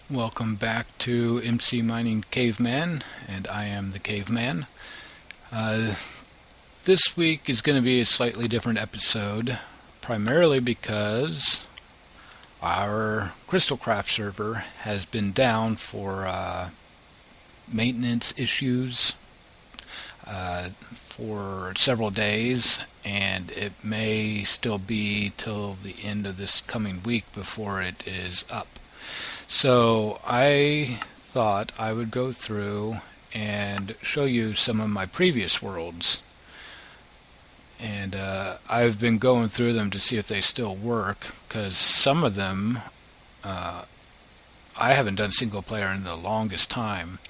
Welcome back to MCMiningCaveman, and I am the Caveman. This week is going to be a slightly different episode, primarily because our CrystalCraft server has been down for maintenance issues for several days, and it may still be till the end of this coming week before it is up. So I thought I would go through and show you some of my previous worlds, and I've been going through them to see if they still work, because some of them I haven't done single player in the longest time.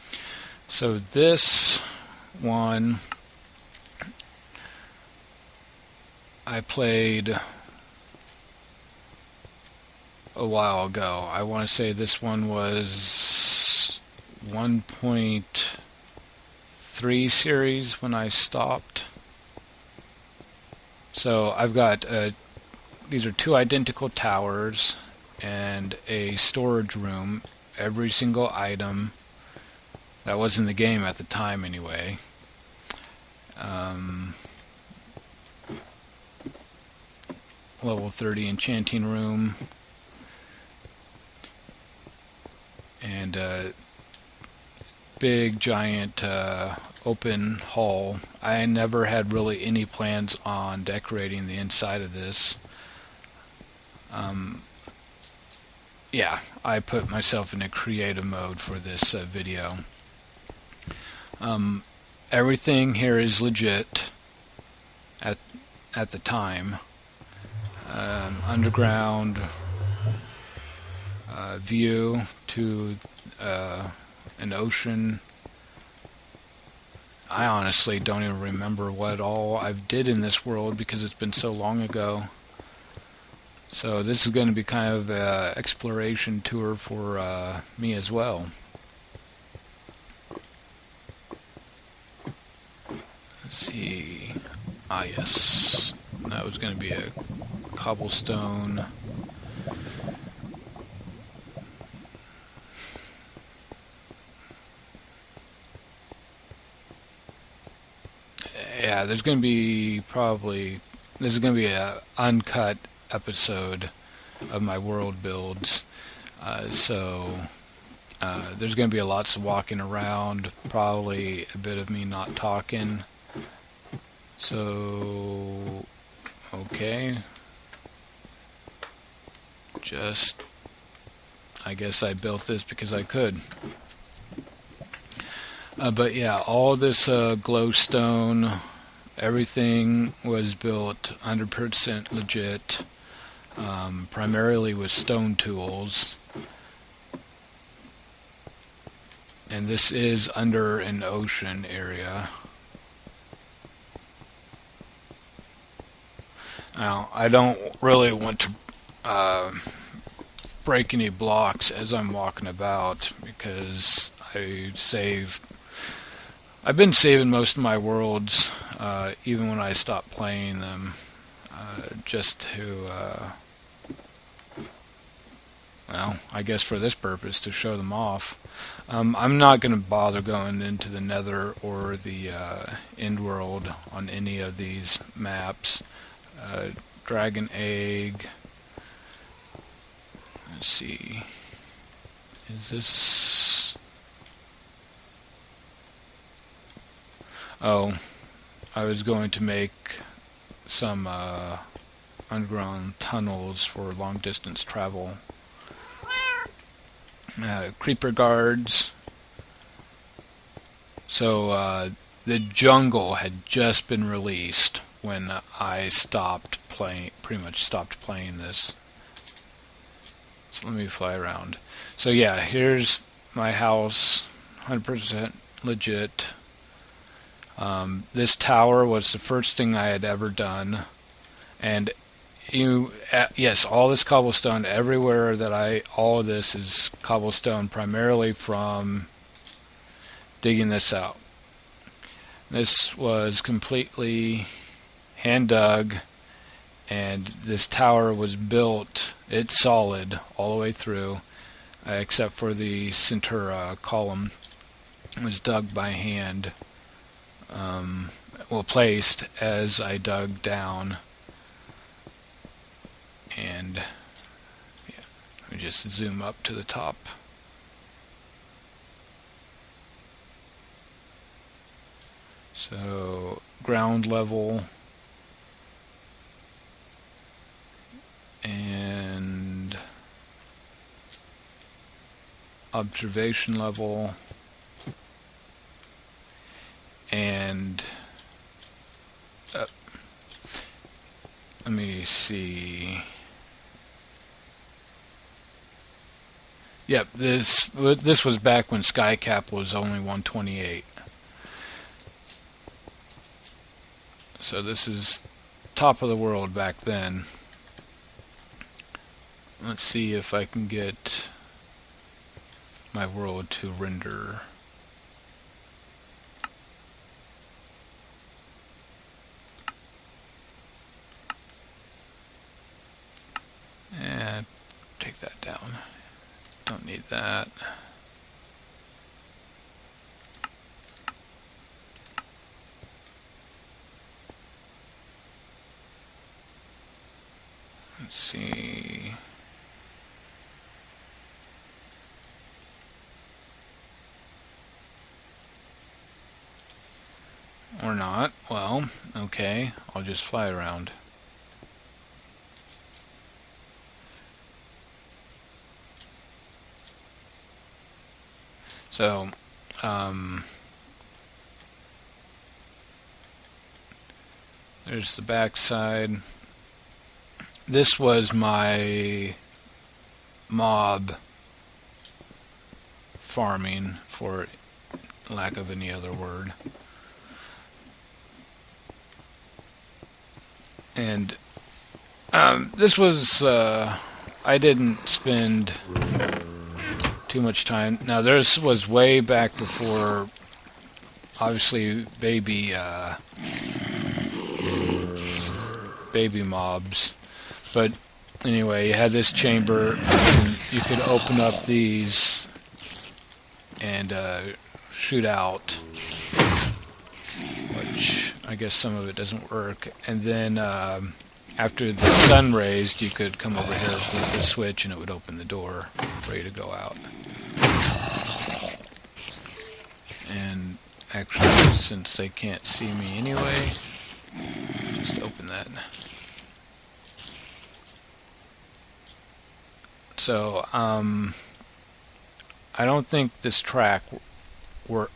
So this one I played a while ago. I want to say this one was 1.3 series when I stopped. So I've got these are two identical towers and a storage room. Every single item that was in the game at the time anyway. Level 30 enchanting room. And a big giant open hall. I never had really any plans on decorating the inside of this. Yeah, I put myself in a creative mode for this video. Everything here is legit at the time. Underground view to an ocean. I honestly don't even remember what all I did in this world because it's been so long ago. So this is going to be kind of an exploration tour for me as well. Let's see. Ah, yes. That was going to be a cobblestone. Yeah, there's going to be this is going to be an uncut episode of my world builds. So there's going to be lots of walking around, probably a bit of me not talking. So, okay. I guess I built this because I could. But yeah, all this glowstone, everything was built 100% legit, primarily with stone tools. And this is under an ocean area. Now, I don't really want to break any blocks as I'm walking about because I've been saving most of my worlds, even when I stopped playing them, just to, well, I guess for this purpose, to show them off. I'm not going to bother going into the Nether or the End World on any of these maps. Dragon Egg. Let's see. Is this... Oh, I was going to make some underground tunnels for long distance travel. Creeper guards. So the jungle had just been released when I pretty much stopped playing this. So let me fly around. So yeah, here's my house, 100% legit. This tower was the first thing I had ever done, and yes, all this cobblestone everywhere all of this is cobblestone, primarily from digging this out. This was completely hand dug, and this tower was built, it's solid all the way through. except for the center column was dug by hand. Well, placed as I dug down. And yeah, let me just zoom up to the top. So ground level and observation level and let me see. Yep, this was back when SkyCap was only 128. So this is top of the world back then. Let's see if I can get my world to render. And take that down. Don't need that. Let's see. Or not. Well, okay. I'll just fly around. So, there's the back side. This was my mob farming, for lack of any other word. And this was, I didn't spend too much time. Now this was way back before, obviously, baby mobs. But anyway, you had this chamber, and you could open up these and shoot out, which I guess some of it doesn't work. And then after the sun raised, you could come over here, flip the switch, and it would open the door, ready to go out. And actually, since they can't see me anyway, just open that. So, I don't think this track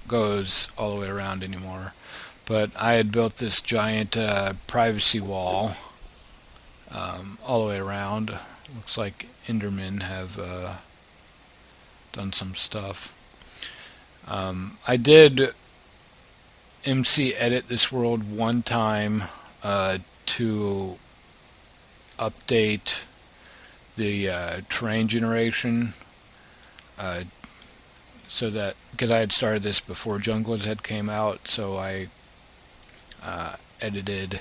goes all the way around anymore, but I had built this giant privacy wall all the way around. Looks like Endermen have done some stuff. I did MC edit this world one time to update the terrain generation, so that, because I had started this before Jungles had came out, so I edited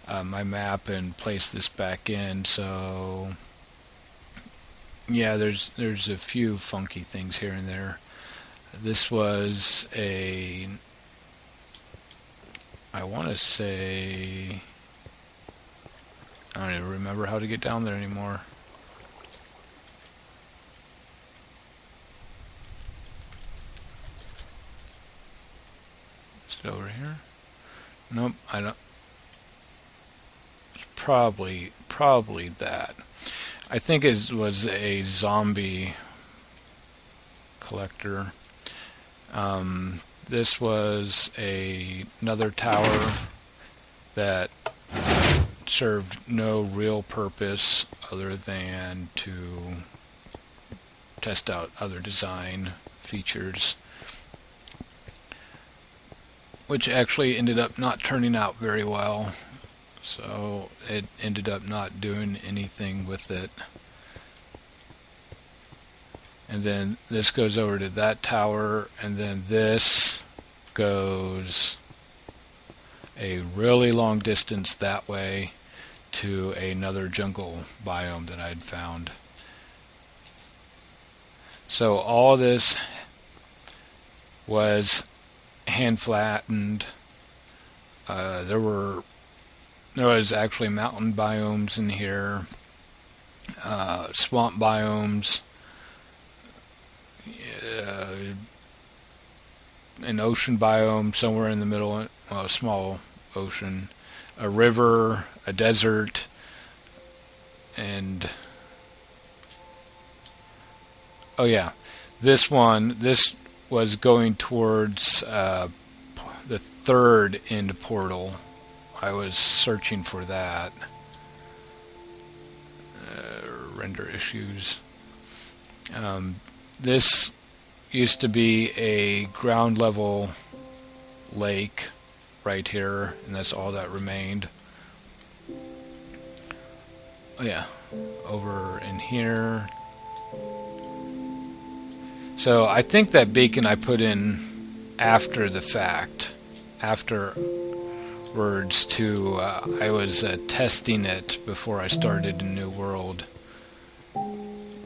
my map and placed this back in. So yeah, there's a few funky things here and there. This was a, I want to say, I don't even remember how to get down there anymore. Is it over here? Nope, I don't. It's probably that. I think it was a zombie collector. This was another tower that served no real purpose other than to test out other design features, which actually ended up not turning out very well. So it ended up not doing anything with it. And then this goes over to that tower, and then this goes a really long distance that way to another jungle biome that I'd found. So all this was hand flattened. There was actually mountain biomes in here, swamp biomes, an ocean biome somewhere in the middle, a small ocean, a river, a desert, and oh yeah, this was going towards the third end portal. I was searching for that. Render issues. This used to be a ground level lake right here, and that's all that remained. Oh yeah, over in here. So I think that beacon I put in after the fact, afterwards to, I was testing it before I started a new world.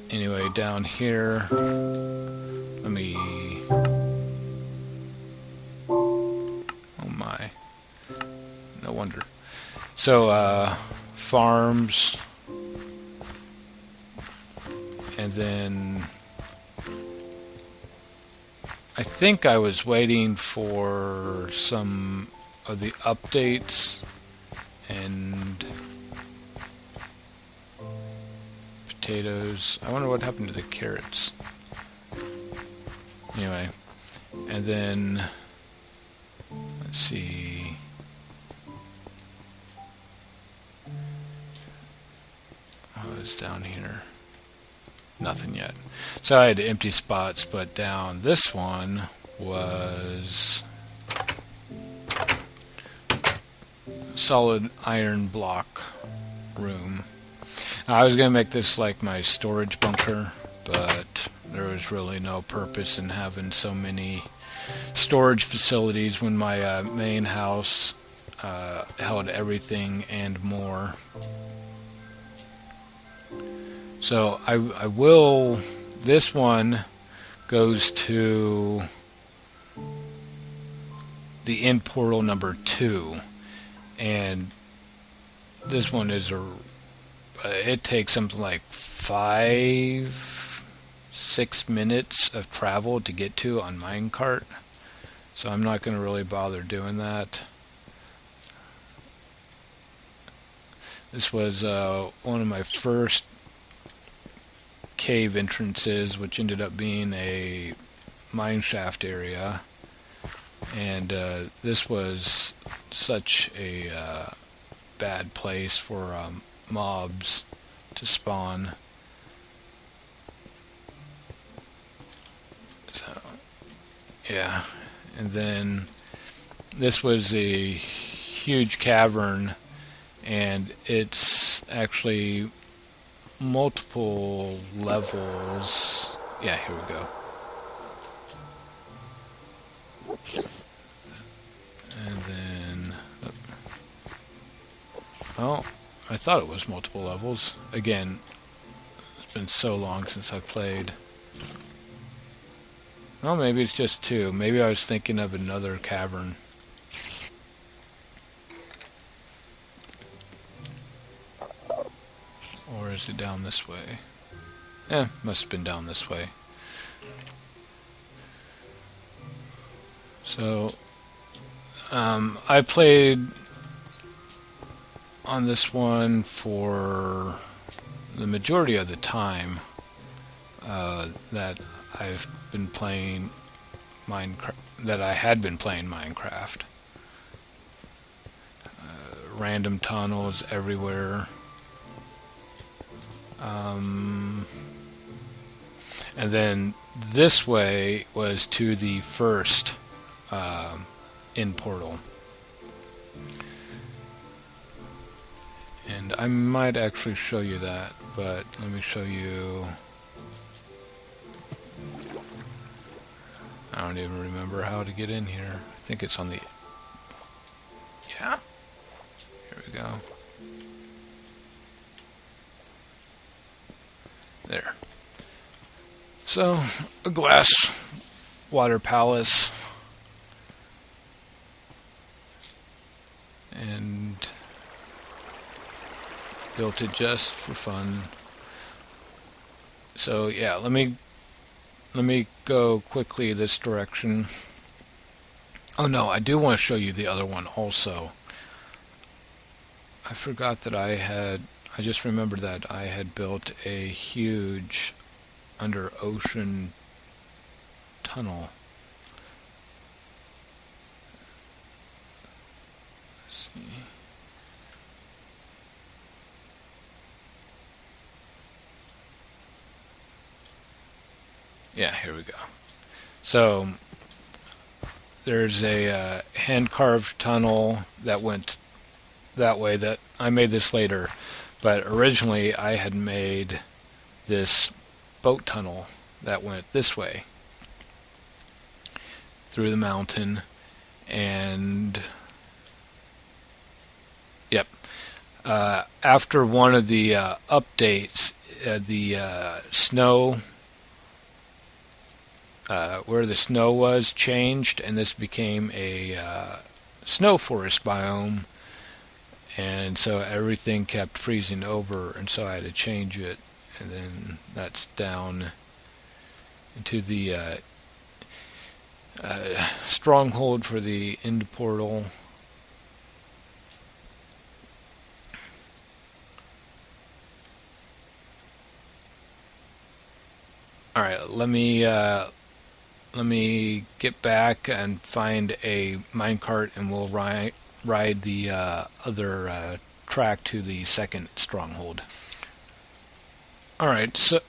Anyway, down here, let me, oh my, no wonder. So, farms, and then I think I was waiting for some of the updates and potatoes. I wonder what happened to the carrots. Anyway, and then let's see. Oh, it's down here. Nothing yet. So I had empty spots, but down this one was solid iron block room. Now, I was going to make this like my storage bunker, but there was really no purpose in having so many storage facilities when my main house held everything and more. So I will, this one goes to the end portal number 2, and this one is it takes something like 5-6 minutes of travel to get to on minecart, so I'm not going to really bother doing that. This was one of my first cave entrances, which ended up being a mineshaft area, and this was such a bad place for mobs to spawn. So yeah, and then this was a huge cavern, and it's actually multiple levels. Yeah, here we go. And then, oh, I thought it was multiple levels. Again, it's been so long since I played. Well, maybe it's just 2. Maybe I was thinking of another cavern. Or is it down this way? Yeah, must have been down this way. So, I played on this one for the majority of the time that I've been playing Minecraft, that I had been playing Minecraft. Random tunnels everywhere. And then this way was to the first end portal. And I might actually show you that, but let me show you. I don't even remember how to get in here. I think it's on the... Yeah? Here we go. There. So, a glass water palace, and built it just for fun. So yeah, let me go quickly this direction. Oh no, I do want to show you the other one also. I forgot that I just remembered that I had built a huge under ocean tunnel. Let's see. Yeah, here we go. So there's a hand-carved tunnel that went that way. That I made this later, but originally I had made this boat tunnel that went this way through the mountain, and yep. After one of the updates, the snow, where the snow was, changed, and this became a snow forest biome, and so everything kept freezing over, and so I had to change it, and then that's down into the stronghold for the end portal. Alright, let me get back and find a minecart, and we'll ride the other track to the second stronghold. Alright, so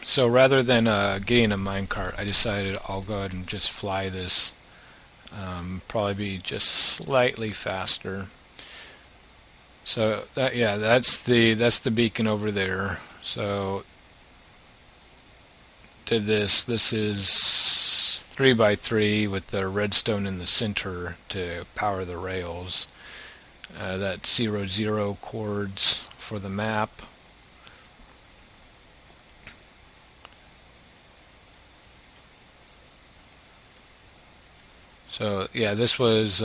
so rather than getting a minecart, I decided I'll go ahead and just fly this. Probably be just slightly faster. So that's the beacon over there. So did this. This is 3x3 with the redstone in the center to power the rails. That's 0 cords for the map. So yeah, this was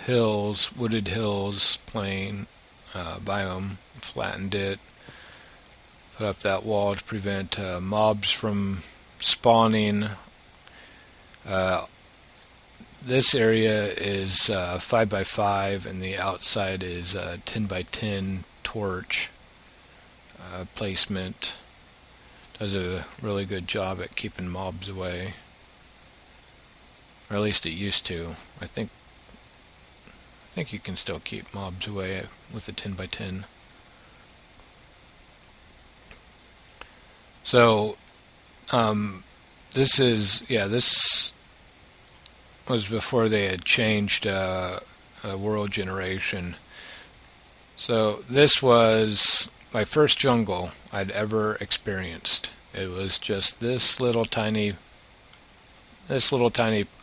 hills, wooded hills, plain biome. Flattened it. Put up that wall to prevent mobs from spawning. This area is 5x5, and the outside is 10x10 torch placement. Does a really good job at keeping mobs away, or at least it used to. I think you can still keep mobs away with the 10x10. So, this was before they had changed world generation. So this was my first jungle I'd ever experienced. It was just this little tiny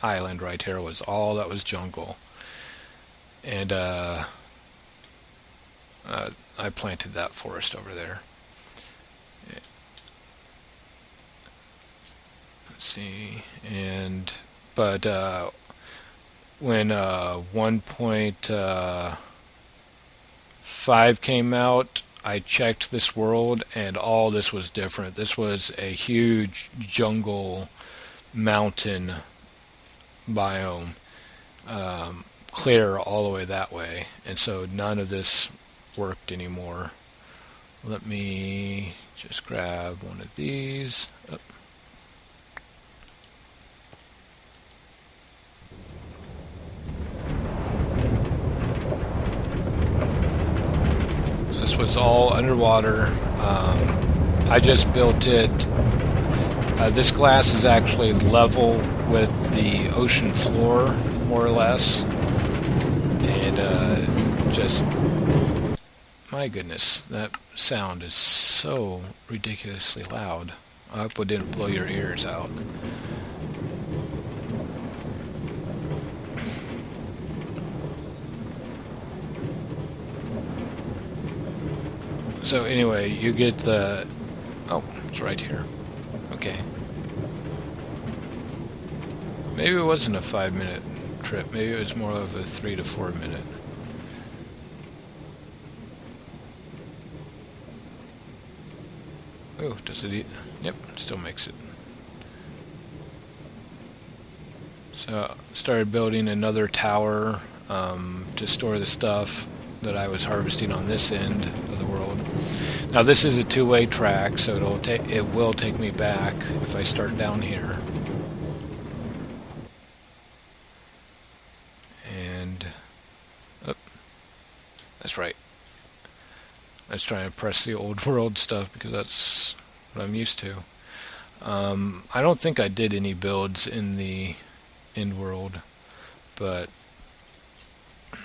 island right here was all that was jungle, and I planted that forest over there. See, but when 1.5 came out, I checked this world, and all this was different. This was a huge jungle mountain biome, clear all the way that way, and so none of this worked anymore. Let me just grab one of these. Oh. This was all underwater. I just built it. This glass is actually level with the ocean floor, more or less. And just, my goodness, that sound is so ridiculously loud. I hope it didn't blow your ears out. So anyway, you get the Oh, it's right here. Okay. Maybe it wasn't a 5-minute trip. Maybe it was more of a 3 to 4 minute. Oh, does it eat? Yep, still makes it. So started building another tower to store the stuff that I was harvesting on this end of the world. Now this is a two-way track, so it will take me back if I start down here. And oh, that's right. I was trying to press the old world stuff because that's what I'm used to. I don't think I did any builds in the end world, but in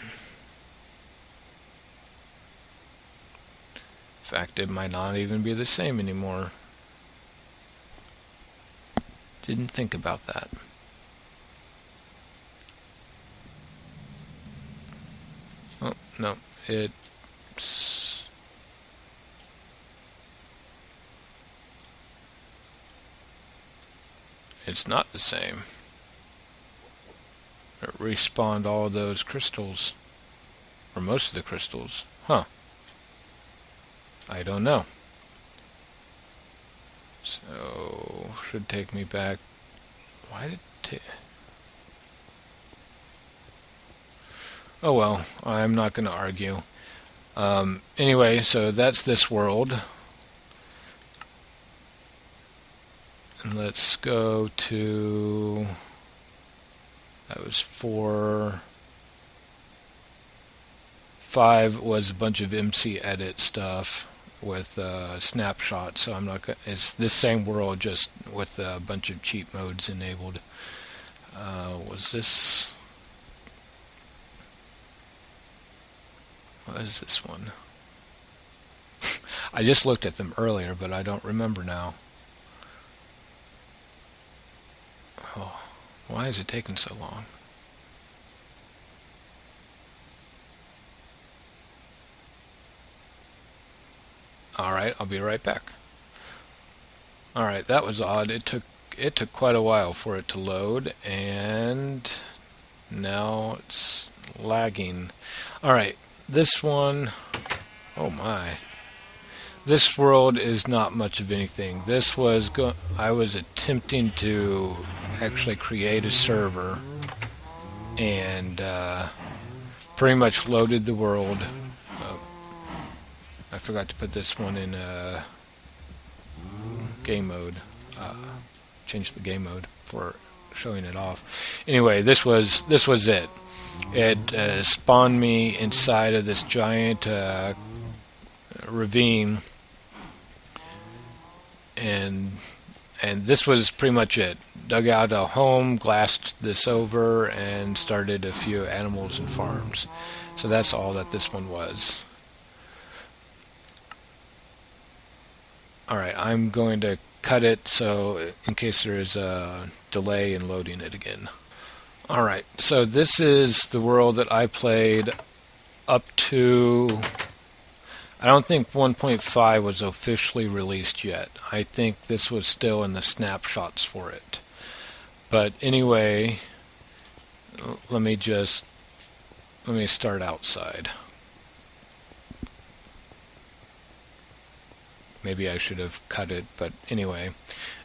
fact it might not even be the same anymore. Didn't think about that. Oh no, it's not the same. It respawned all those crystals, or most of the crystals. Huh. I don't know. So, should take me back. Why did it take... Oh well, I'm not going to argue. Anyway, so that's this world. And let's go to... That was 4. 5 was a bunch of MC edit stuff with snapshots. So I'm not gonna, it's this same world just with a bunch of cheat modes enabled. Was this? What is this one? I just looked at them earlier, but I don't remember now. Oh, why is it taking so long? Alright, I'll be right back. Alright, that was odd. It took quite a while for it to load, and now it's lagging. Alright, this one, oh my. This world is not much of anything. This was I was attempting to actually create a server and pretty much loaded the world. I forgot to put this one in game mode. Change the game mode for showing it off. Anyway, this was it. It spawned me inside of this giant ravine, and this was pretty much it. Dug out a home, glassed this over, and started a few animals and farms. So that's all that this one was. Alright, I'm going to cut it so in case there is a delay in loading it again. Alright, so this is the world that I played up to... I don't think 1.5 was officially released yet. I think this was still in the snapshots for it. But anyway, let me start outside. Maybe I should have cut it, but anyway,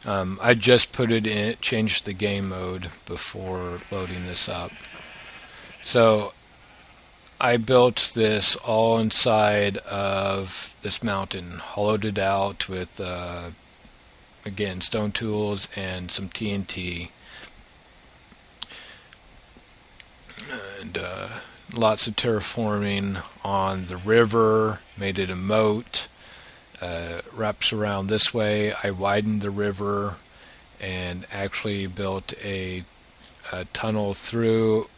I just put it in, changed the game mode before loading this up. So I built this all inside of this mountain, hollowed it out with again stone tools and some TNT, and lots of terraforming on the river, made it a moat. Wraps around this way. I widened the river and actually built a tunnel through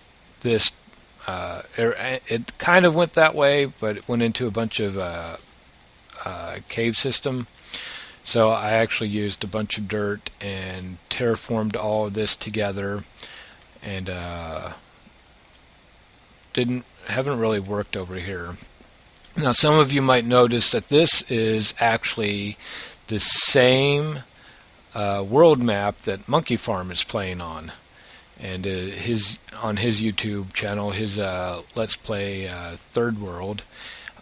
this. It kind of went that way, but it went into a bunch of cave system. So I actually used a bunch of dirt and terraformed all of this together, and haven't really worked over here. Now, some of you might notice that this is actually the same world map that Monkey Farm is playing on. And on his YouTube channel, his Let's Play Third World,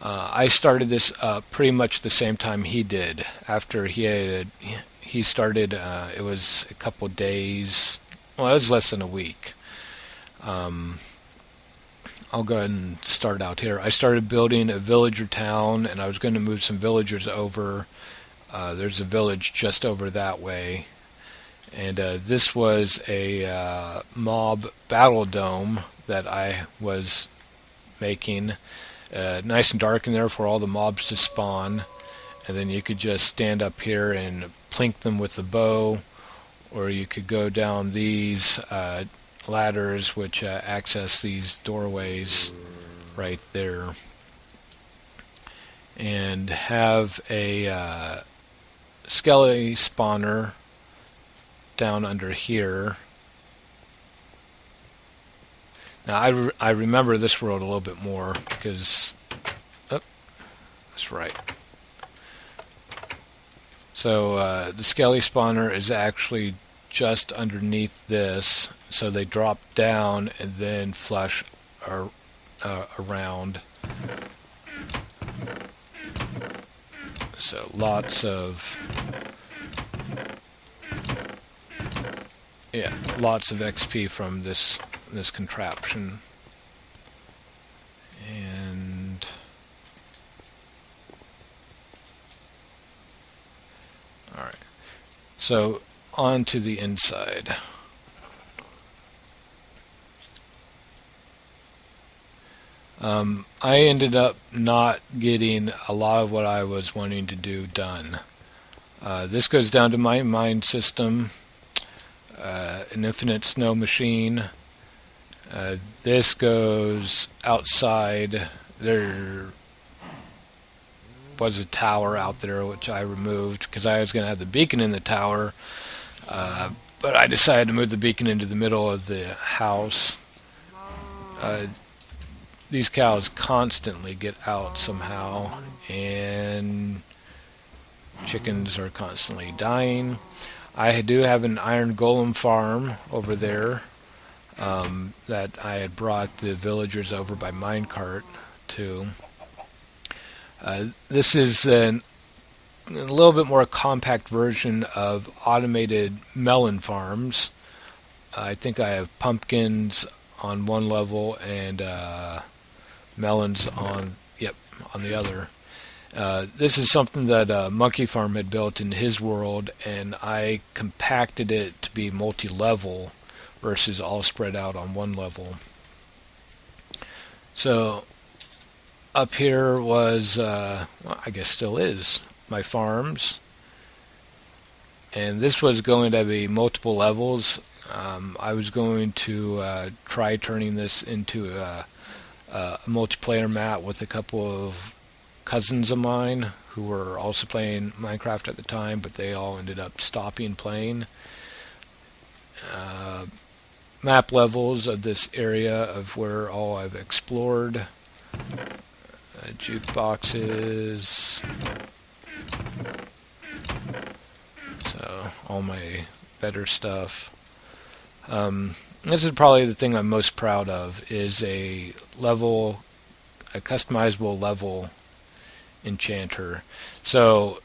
I started this pretty much the same time he did. After he started, it was a couple days. Well, it was less than a week. I'll go ahead and start out here. I started building a villager town, and I was going to move some villagers over. There's a village just over that way. And this was a mob battle dome that I was making. Nice and dark in there for all the mobs to spawn. And then you could just stand up here and plink them with the bow. Or you could go down these ladders which access these doorways right there. And have a skelly spawner down under here. Now I remember this world a little bit more because that's right. So the skelly spawner is actually just underneath this, so they drop down and then flush around. So lots of XP from this contraption. And all right, so on to the inside. I ended up not getting a lot of what I was wanting to do done. This goes down to my mine system, an infinite snow machine. This goes outside. There was a tower out there which I removed because I was going to have the beacon in the tower, but I decided to move the beacon into the middle of the house. These cows constantly get out somehow, and chickens are constantly dying. I do have an iron golem farm over there that I had brought the villagers over by minecart to. This is a little bit more compact version of automated melon farms. I think I have pumpkins on one level and melons on the other. This is something that Monkey Farm had built in his world, and I compacted it to be multi-level versus all spread out on one level. So up here was, I guess still is, my farms. And this was going to be multiple levels. I was going to try turning this into a multiplayer map with a couple of cousins of mine who were also playing Minecraft at the time, but they all ended up stopping playing. Map levels of this area of where all I've explored. Jukeboxes. So all my better stuff. This is probably the thing I'm most proud of, is a customizable level enchanter. So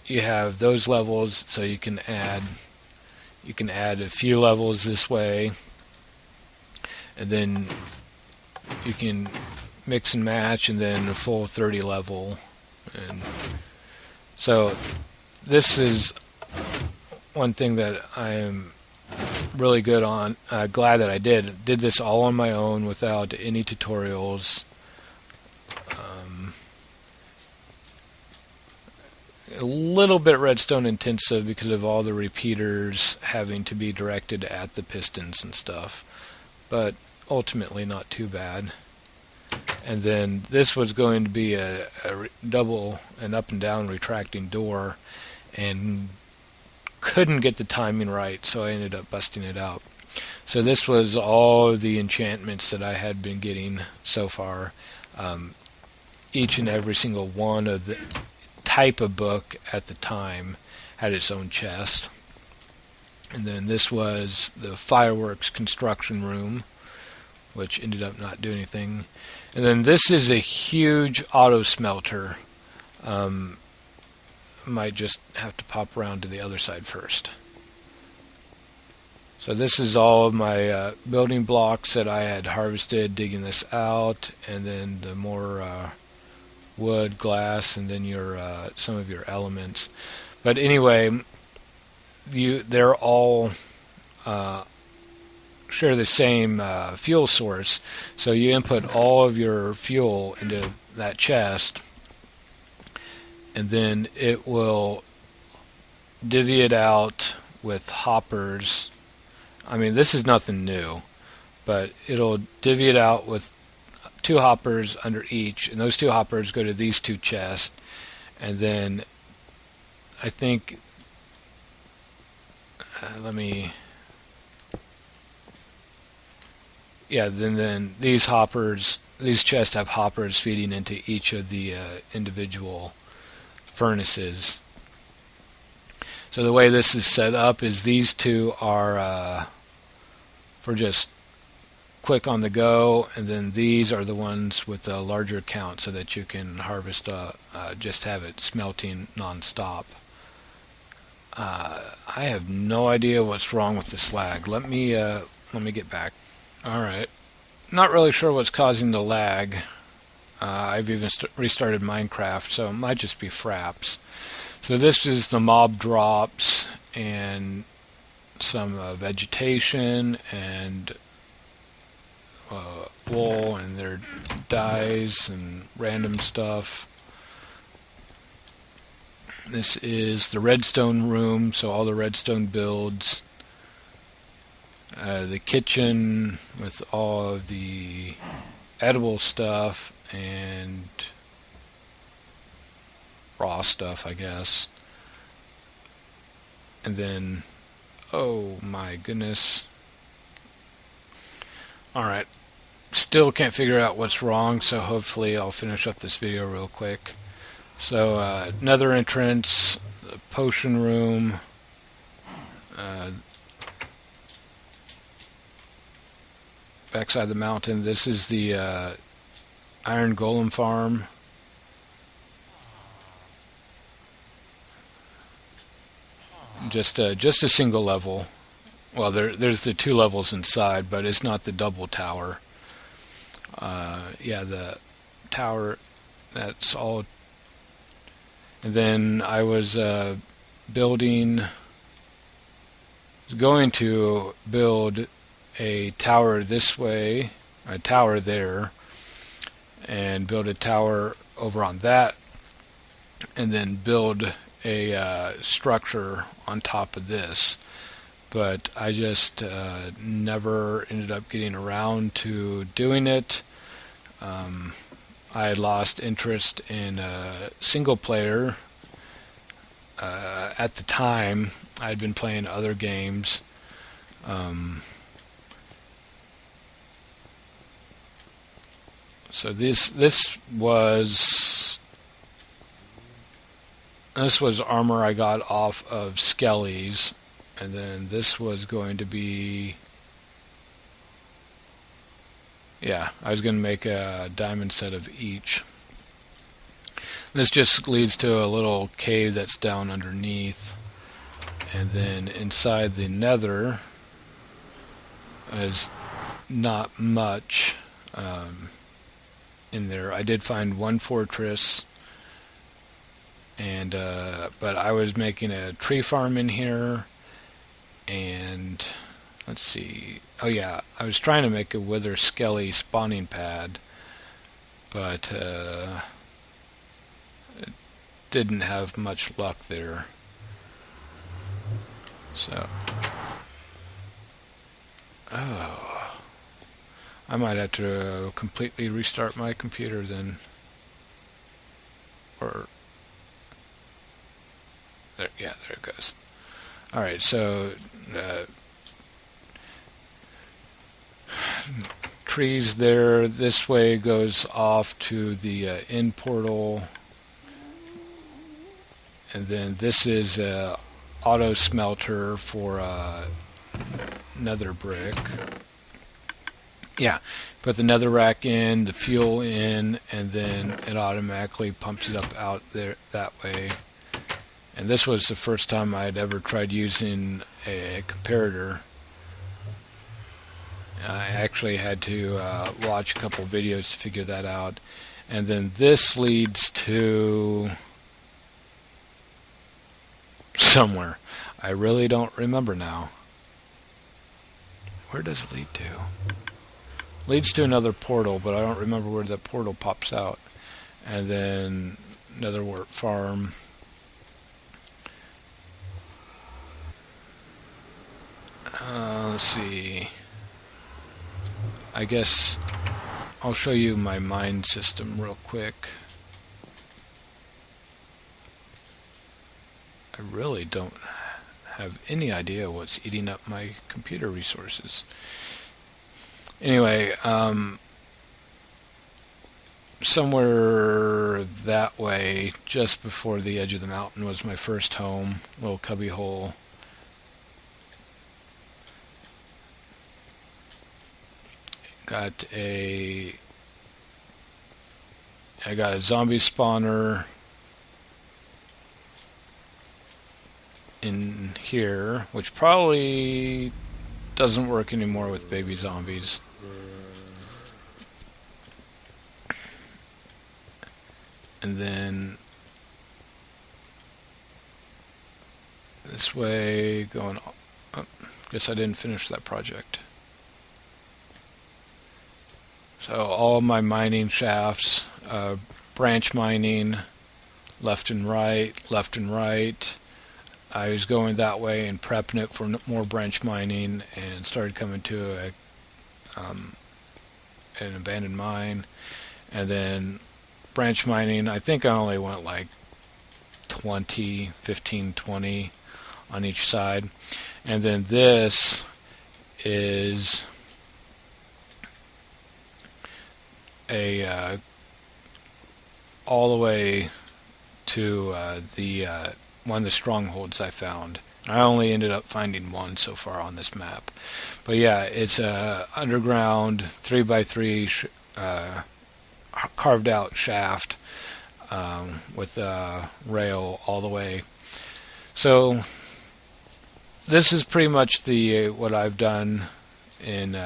you have those levels, so you can add a few levels this way, and then you can mix and match, and then a full 30 level. And so this is one thing that I am really good on. Glad that I did this all on my own without any tutorials. A little bit redstone intensive because of all the repeaters having to be directed at the pistons and stuff, but ultimately not too bad. And then this was going to be a double and up and down retracting door, and couldn't get the timing right, so I ended up busting it out. So this was all the enchantments that I had been getting so far. Each and every single one of the type of book at the time, had its own chest. And then this was the fireworks construction room, which ended up not doing anything. And then this is a huge auto smelter. Might just have to pop around to the other side first. So this is all of my building blocks that I had harvested, digging this out, and then the more wood, glass, and then your some of your elements. But anyway, they're all share the same fuel source. So you input all of your fuel into that chest, and then it will divvy it out with hoppers. I mean, this is nothing new, but it'll divvy it out with 2 hoppers under each, and those 2 hoppers go to these 2 chests, and then I think then these chests have hoppers feeding into each of the individual furnaces. So the way this is set up is these 2 are for just quick on the go, and then these are the ones with a larger count so that you can harvest just have it smelting non-stop. I have no idea what's wrong with this lag. Let me get back. Alright, not really sure what's causing the lag. I've even restarted Minecraft, so it might just be fraps. So this is the mob drops and some vegetation and wool and their dyes and random stuff. This is the redstone room, so all the redstone builds. The kitchen with all of the edible stuff and raw stuff, I guess. And then, oh my goodness. Alright, still can't figure out what's wrong, so hopefully I'll finish up this video real quick. So, nether entrance, the potion room, backside the mountain. This is the iron golem farm. Just a single level. Well, there's the 2 levels inside, but it's not the double tower. Yeah, the tower, that's all. And then I was going to build a tower this way, a tower there, and build a tower over on that, and then build a structure on top of this. But I just never ended up getting around to doing it. I had lost interest in single player. At the time, I had been playing other games. So this was armor I got off of skellies, and then this was going to be, yeah, I was going to make a diamond set of each. This just leads to a little cave that's down underneath, and then inside the nether is not much in there. I did find 1 fortress, and but I was making a tree farm in here, and let's see, oh yeah, I was trying to make a wither skelly spawning pad, but didn't have much luck there. So, oh, I might have to completely restart my computer then, or there, yeah, there it goes. Alright, so trees there. This way goes off to the end portal. And then this is auto smelter for nether brick. Yeah, put the nether rack in, the fuel in, and then it automatically pumps it up out there that way. And this was the first time I had ever tried using a comparator. I actually had to watch a couple videos to figure that out. And then this leads to somewhere. I really don't remember now. Where does it lead to? Leads to another portal, but I don't remember where that portal pops out. And then another wort farm. Let's see. I guess I'll show you my mine system real quick. I really don't have any idea what's eating up my computer resources. Anyway, somewhere that way, just before the edge of the mountain, was my first home, little cubby hole. I got a zombie spawner in here, which probably doesn't work anymore with baby zombies. And then this way going, oh, guess I didn't finish that project. So all my mining shafts, branch mining, left and right. I was going that way and prepping it for more branch mining, and started coming to an abandoned mine. And then branch mining, I think I only went like 15, 20 on each side. And then this is all the way to the one of the strongholds I found. I only ended up finding one so far on this map, but yeah, it's a underground 3x3 carved out shaft with a rail all the way. So this is pretty much the what I've done in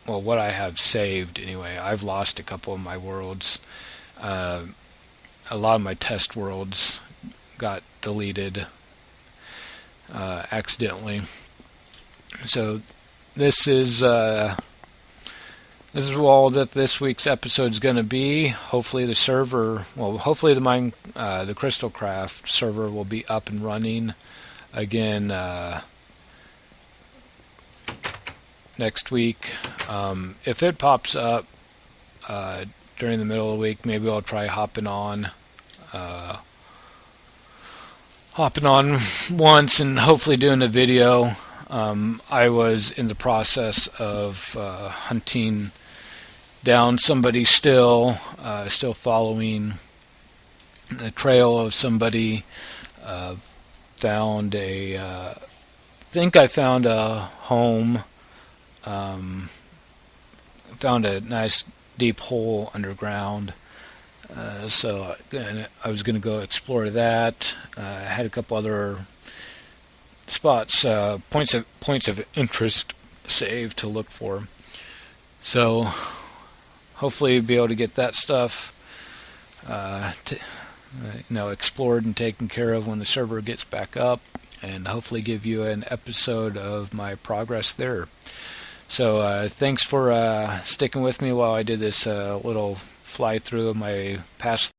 well, what I have saved anyway. I've lost a couple of my worlds. A lot of my test worlds got deleted accidentally. So this is all that this week's episode is going to be. Hopefully the server, well, hopefully the CrystalCraft server will be up and running again next week. If it pops up during the middle of the week, maybe I'll try hopping on once and hopefully doing a video. I was in the process of hunting down somebody still following the trail of somebody. Found I think I found a home. Found a nice deep hole underground. So I was going to go explore that. I had a couple other spots, points of interest saved to look for. So hopefully be able to get that stuff explored and taken care of when the server gets back up, and hopefully give you an episode of my progress there. So thanks for sticking with me while I did this little fly through of my past